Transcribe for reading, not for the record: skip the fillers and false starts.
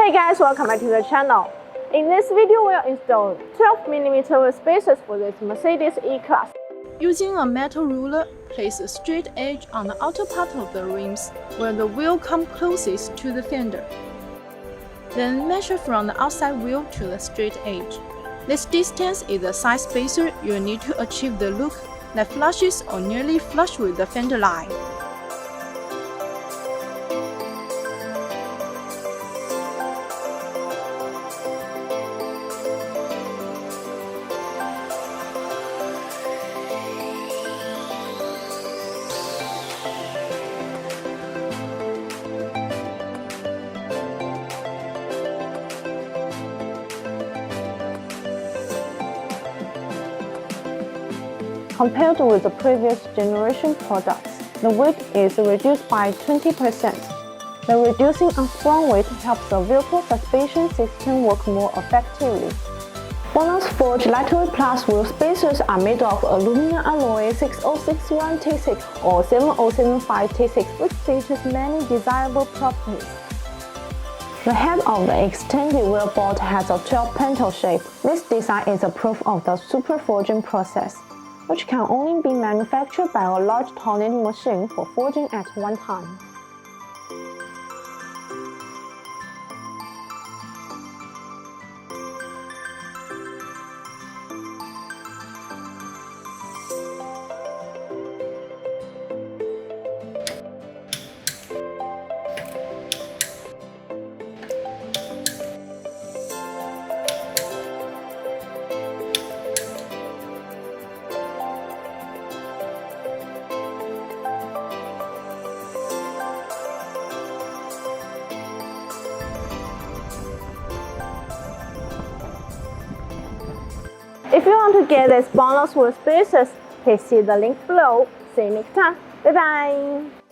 Hey guys, welcome back to the channel. In this video, we'll install 12mm spacers for this Mercedes E-Class. Using a metal ruler, place a straight edge on the outer part of the rims where the wheel comes closest to the fender. Then measure from the outside wheel to the straight edge. This distance is the size spacer you need to achieve the look that flushes or nearly flush with the fender line. Compared with the previous generation products, the weight is reduced by 20%. The reducing of front weight helps the vehicle suspension system work more effectively. BONOSS Forged Lightweight Plus wheel spacers are made of aluminum alloy 6061T6 or 7075T6, which features many desirable properties. The head of the extended wheel bolt has a 12-petal shape. This design is a proof of the super forging process, which can only be manufactured by a large tonnage machine for forging at one time. If you want to get this BONOSS wheel spacers, please see the link below. See you next time. Bye bye.